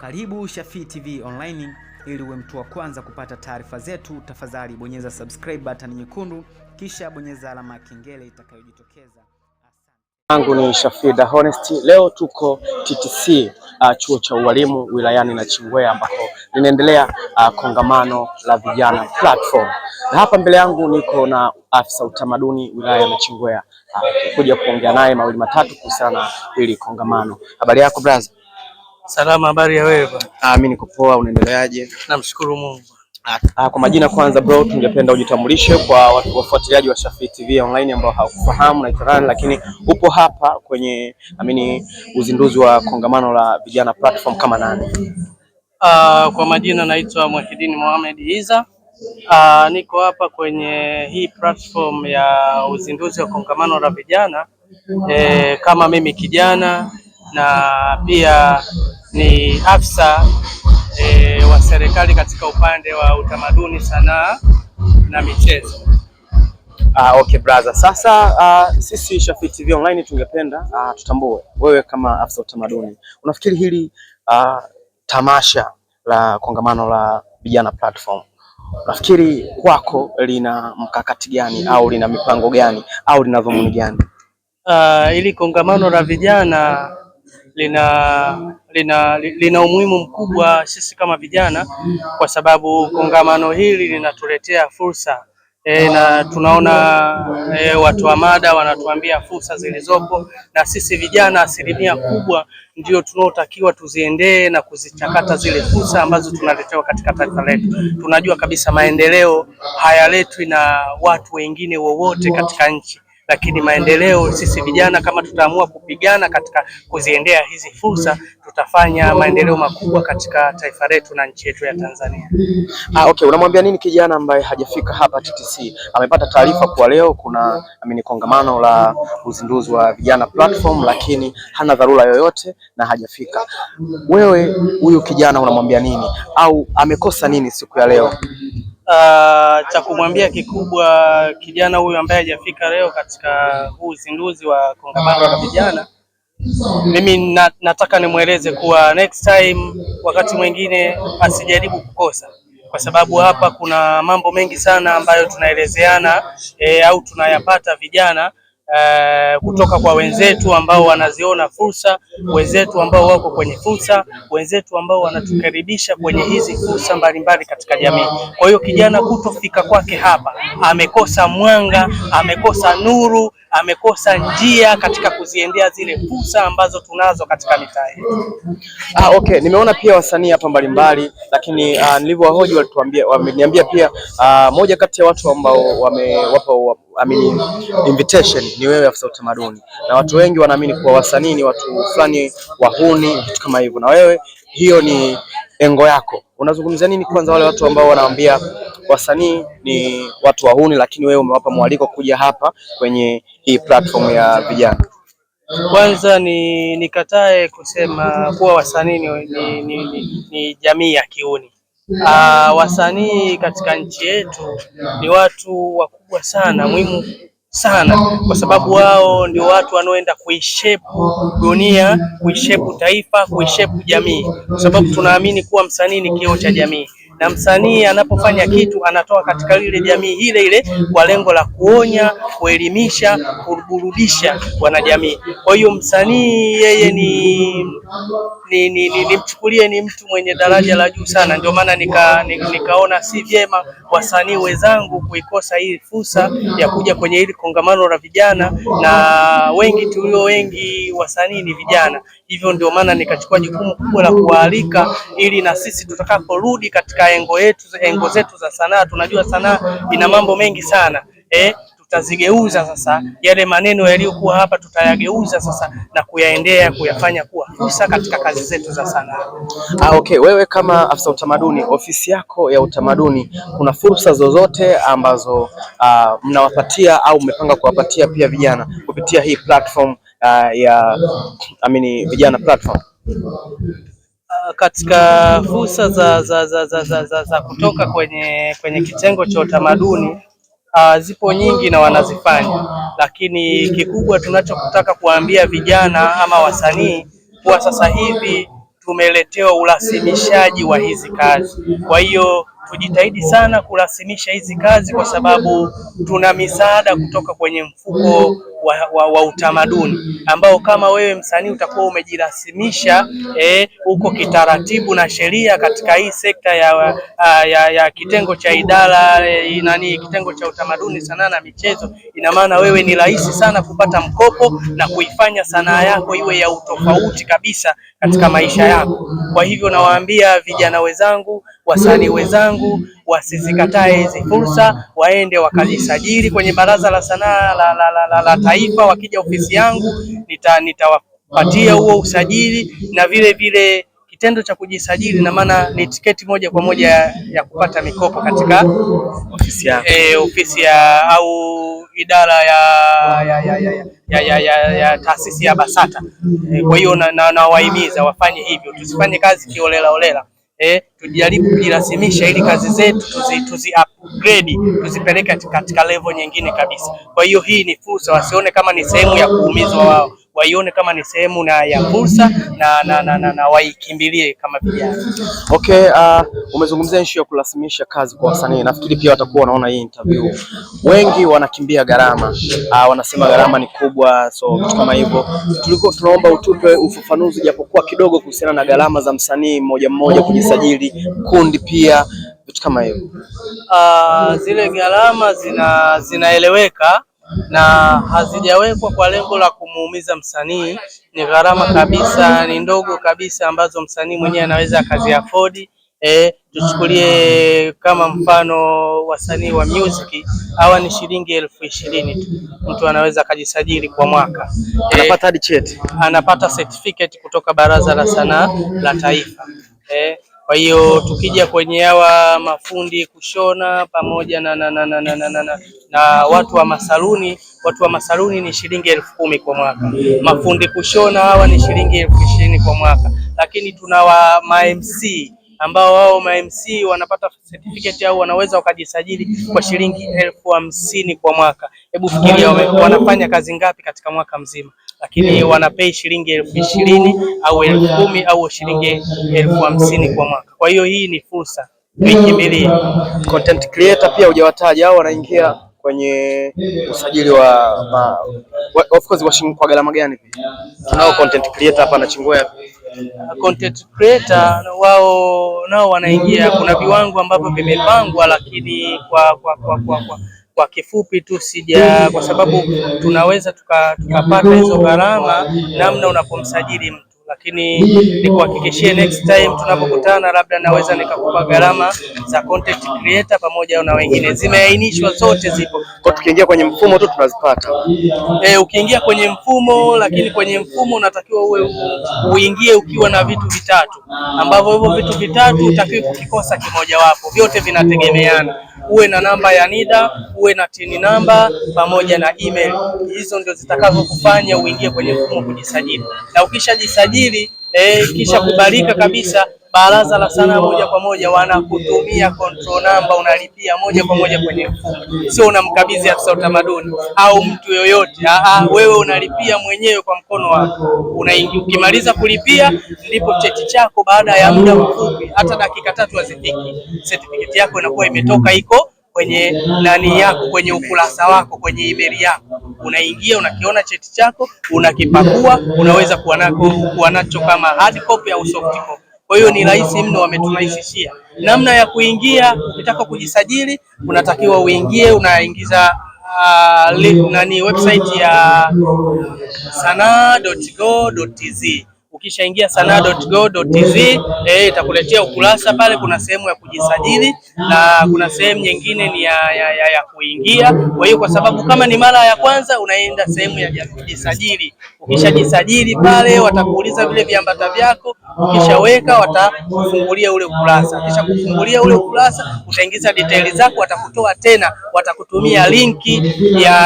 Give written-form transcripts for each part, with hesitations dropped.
Karibu Shafii TV Online, ili uwe mtu wa kwanza kupata taarifa zetu. Tafadhali bonyeza subscribe button nyekundu, kisha bonyeza alama ya kengele itakayojitokeza. Yangu ni Shafii the Honest. Leo tuko TTC chuo cha ualimu wilayani Nachingwea ambako linaendelea kongamano la vijana platform. Na hapa mbele yangu niko na afisa utamaduni wilaya ya Nachingwea kuja kuongea naye mawili matatu kuhusiana na hili kongamano. Habari yako brother? Salama, habari ya wewe? Mimi niko poa, unaendeleaje? Namshukuru Mungu. Kwa majina kwanza bro, tungependa ujitambulishe kwa wafuatiliaji wa Shafii TV Online ambao hawakufahamu na Itarani, lakini upo hapa kwenye uzinduzi wa kongamano la vijana platform kama nani? Kwa majina naitwa Mwahidini Mohamed Iza. Niko hapa kwenye hii platform ya uzinduzi wa kongamano la vijana kama mimi kijana na pia ni afisa wa serikali katika upande wa utamaduni, sanaa na michezo. Okay brother, sasa sisi Shafii TV Online tungependa tutambue wewe kama afisa utamaduni, unafikiri hili tamasha la kongamano la vijana platform, unafikiri kwako lina mkakati gani au lina mipango gani au lina dhumuni gani? Ili kongamano la vijana lina umuhimu mkubwa sisi kama vijana, kwa sababu kongamano hili linatuletea fursa na tunaona watu wa mada wanatuambia fursa zilizopo, na sisi vijana asilimia kubwa ndio tunaotakiwa tuziendee na kuzichakata zile fursa ambazo tunaletewa katika taifa letu. Tunajua kabisa maendeleo hayaletwi na watu wengine wowote katika nchi, lakini maendeleo sisi vijana kama tutaamua kupigana katika kuziendea hizi fursa, tutafanya maendeleo makubwa katika taifa letu na nchi yetu ya Tanzania. Okay, unamwambia nini kijana ambaye hajafika hapa TTC? Amepata taarifa kwa leo kuna kongamano la uzinduzi wa vijana platform, lakini hana dharura yoyote na hajafika. Wewe huyu kijana unamwambia nini au amekosa nini siku ya leo? Cha kumwambia kikubwa kijana huyu ambaye hajafika leo katika huu uzinduzi wa kongamano la vijana, mimi nataka nimweleze kuwa next time, wakati mwingine asijaribu kukosa, kwa sababu hapa kuna mambo mengi sana ambayo tunaelezeana au tunayapata vijana kutoka kwa wenzetu ambao wanaziona fursa, wenzetu ambao wako kwenye fursa, wenzetu ambao wanatukaribisha kwenye hizi fursa mbalimbali katika jamii. Kwa hiyo kijana kutofika kwake hapa, amekosa mwanga, amekosa nuru, amekosa njia katika kuziendea zile fursa ambazo tunazo katika mitaa yetu. Okay, nimeona pia wasanii hapa mbalimbali, lakini nilivyowahoji wameniambia pia moja kati ya watu ambao wamewapa invitation ni wewe afisa utamaduni, na watu wengi wanaamini kuwa wasanii ni watu fulani wahuni, vitu kama hivyo, na wewe hiyo ni engo yako. Unazungumzia nini kwanza wale watu ambao wanaambia wasanii ni watu wahuni, lakini wewe umewapa mwaliko kuja hapa kwenye hii platform ya vijana? Kwanza nikatae kusema kuwa wasanii ni jamii ya kiuni. Wasanii katika nchi yetu ni watu wakubwa sana, muhimu sana, kwa sababu wao ndio watu wanaoenda kuishape dunia, kuishape taifa, kuishape jamii, kwa sababu tunaamini kuwa msanii ni kioo cha jamii, na msanii anapofanya kitu anatoa katika ile jamii ile kwa lengo la kuonya, kuelimisha, kuburudisha wanajamii. Kwa hiyo msanii yeye nimchukulie ni mtu mwenye daraja la juu sana. Ndio maana nikaona si vyema wasanii wenzangu kuikosa hii fursa ya kuja kwenye hili kongamano la vijana, na wengi wasanii ni vijana. Hivyo ndio maana nikachukua jukumu kubwa la kuwaalika, ili na sisi tutakaporudi katika engo zetu za sanaa, tunajua sanaa ina mambo mengi sana, tutazigeuza sasa yale maneno yaliyokuwa hapa, tutayageuza sasa na kuyaendea kuyafanya kuwa fursa katika kazi zetu za sanaa. Okay, wewe kama afisa utamaduni, ofisi yako ya utamaduni, kuna fursa zozote ambazo mnawapatia au mmepanga kuwapatia pia vijana kupitia hii platform ya vijana platform? Katika fursa za kutoka kwenye kitengo cha utamaduni zipo nyingi na wanazifanya, lakini kikubwa tunachotaka kuambia vijana ama wasanii kwa sasa hivi tumeletewa urasimishaji wa hizi kazi. Kwa hiyo tujitahidi sana kurasimisha hizi kazi, kwa sababu tuna misaada kutoka kwenye mfuko wa utamaduni, ambao kama wewe msanii utakuwa umejirasimisha huko kitaratibu na sheria katika hii sekta ya kitengo cha idara kitengo cha utamaduni, sanaa na michezo, ina maana wewe ni rahisi sana kupata mkopo na kuifanya sanaa yako iwe ya utofauti kabisa katika maisha yako. Kwa hivyo nawaambia vijana wenzangu, wasanii wenzangu, wasizikatae hizi fursa, waende wakajisajili kwenye Baraza la Sanaa la Taifa. Wakija ofisi yangu nitawapatia huo usajili, na vile vile kitendo cha kujisajili na maana ni tiketi moja kwa moja ya kupata mikopo katika ofisi ya au idara ya taasisi ya BASATA. Kwa hiyo nawahimiza wafanye hivyo, tusifanye kazi kiolela olela. Tujaribu kujirasimisha ili kazi zetu tuzi upgrade, tuzipeleke katika level nyingine kabisa. Kwa hiyo hii ni fursa, wasione kama ni sehemu ya kuumizwa wao, waione kama ni sehemu ya fursa na waikimbilie kama vijana. Okay, umezungumzia issue ya kurasimisha kazi kwa wasanii. Nafikiri pia watakuwa wanaona hii interview. Wengi wanakimbia gharama, wanasema gharama ni kubwa, so vitu kama hivyo. Tulikuwa tunaomba utupe ufafanuzi japokuwa kidogo kuhusiana na gharama za msanii mmoja mmoja kujisajili, kundi pia, vitu kama hivyo. Zile gharama zinaeleweka na hazijawekwa kwa lengo la kumuumiza msanii. Ni gharama kabisa, ni ndogo kabisa, ambazo msanii mwenyewe anaweza akaziafford. Tuchukulie kama mfano wasanii wa music, hawa ni shilingi 20,000 tu. Mtu anaweza akajisajili kwa mwaka, anapata hadi cheti, anapata certificate kutoka Baraza la Sanaa la Taifa. Kwa hiyo tukija kwenye hawa mafundi kushona pamoja na watu wa masaluni ni shilingi 10,000 kwa mwaka. Mafundi kushona hawa ni shilingi 20,000 kwa mwaka. Lakini tuna ma-MC ambao wao ma-MC wanapata certificate au wanaweza wakajisajili kwa shilingi 50,000 kwa mwaka. Hebu fikiria wanafanya kazi ngapi katika mwaka mzima, lakini wanapei shilingi 20,000 au 10,000 au shilingi 50,000 kwa mwaka. Kwa hiyo hii ni fursa, tuikimbilie. Content creator pia hujawataja, hao wanaingia kwenye usajili of course kwa gharama gani? Tunao content creator hapa na Chingwea. Content creator wao nao wanaingia, kuna viwango ambavyo vimepangwa, lakini kwa kifupi tu kwa sababu tunaweza tukapata hizo gharama namna unapomsajili mtu, lakini nikuhakikishie next time tunapokutana, labda naweza nikakupa gharama za content creator pamoja na wengine, zimeainishwa, zote zipo. Kwa tukiingia kwenye mfumo tu tunazipata. Ukiingia kwenye mfumo, lakini kwenye mfumo unatakiwa uingie ukiwa na vitu vitatu, ambavyo hivyo vitu vitatu utakiwa kukikosa kimoja wapo, vyote vinategemeana. Uwe na namba ya NIDA, uwe na TIN namba pamoja na email. Hizo ndio zitakazo kufanya uingie kwenye mfumo kujisajili. Na ukishajisajili kisha kubalika kabisa, Baraza la Sanaa moja kwa moja wanakutumia control number, unalipia moja kwa moja kwenye mfumo. Sio unamkabidhi afisa utamaduni au mtu yoyote. Wewe unalipia mwenyewe kwa mkono wako. Ukimaliza kulipia, ndipo cheti chako baada ya muda mfupi, hata dakika 3 hazifiki, certificate yako inakuwa imetoka, iko kwenye nani yako, kwenye ukurasa wako, kwenye email yako. Unaingia, unakiona cheti chako, unakipakua, unaweza kuwa nacho kama hard copy au soft copy. Kwa hiyo ni rahisi mno, wameturahisishia namna ya kuingia. Ukitaka kujisajili, unatakiwa uingie, unaingiza website ya sanaa.go.tz. Ukishaingia sanaa.go.tz, itakuletea ukurasa pale. Kuna sehemu ya kujisajili na kuna sehemu nyingine ni ya kuingia. Kwa hiyo kwa sababu kama ni mara ya kwanza, unaenda sehemu ya kujisajili. Ukishajisajili pale, watakuuliza vile viambata vyako. Ukishaweka, watakufungulia ule ukurasa. Kisha kufungulia ule ukurasa, utaingiza details zako, watakutoa tena, watakutumia linki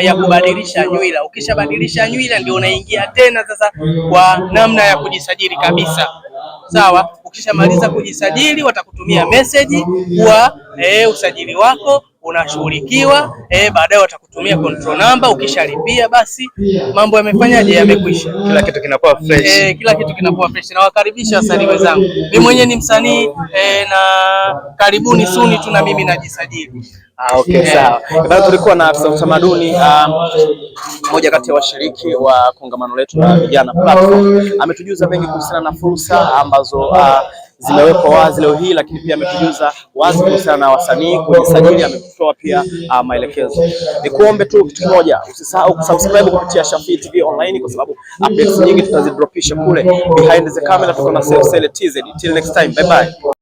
ya kubadilisha nywila. Ukishabadilisha nywila, ndio unaingia tena sasa kwa namna ya kujisajili kabisa. Sawa, ukishamaliza kujisajili, watakutumia message kwa usajili wako unashughulikiwa, baadaye watakutumia control number, ukishalipia basi mambo yamefanyaje, yamekwisha. Kila kitu kinakuwa fresh. Kila kitu kinakuwa fresh. Na wakaribisha wasanii wenzangu. Mimi mwenyewe ni msanii na karibuni suni tu na mimi najisajili. Okay, sawa. Bado tulikuwa na afisa utamaduni mmoja kati ya washiriki wa kongamano letu la vijana platform. Ametujuza mengi kuhusiana na fursa ambazo zimewekwa wazi leo hii, lakini pia ametujuza wazi kuhusiana na wasanii kujisajili. Ametoa pia maelekezo. Nikuombe tu kitu kimoja, usisahau kusubscribe kupitia Shafii TV Online kwa sababu updates nyingi tutazidropisha kule. Behind the camera tuko na Self TZ. Till next time, bye bye.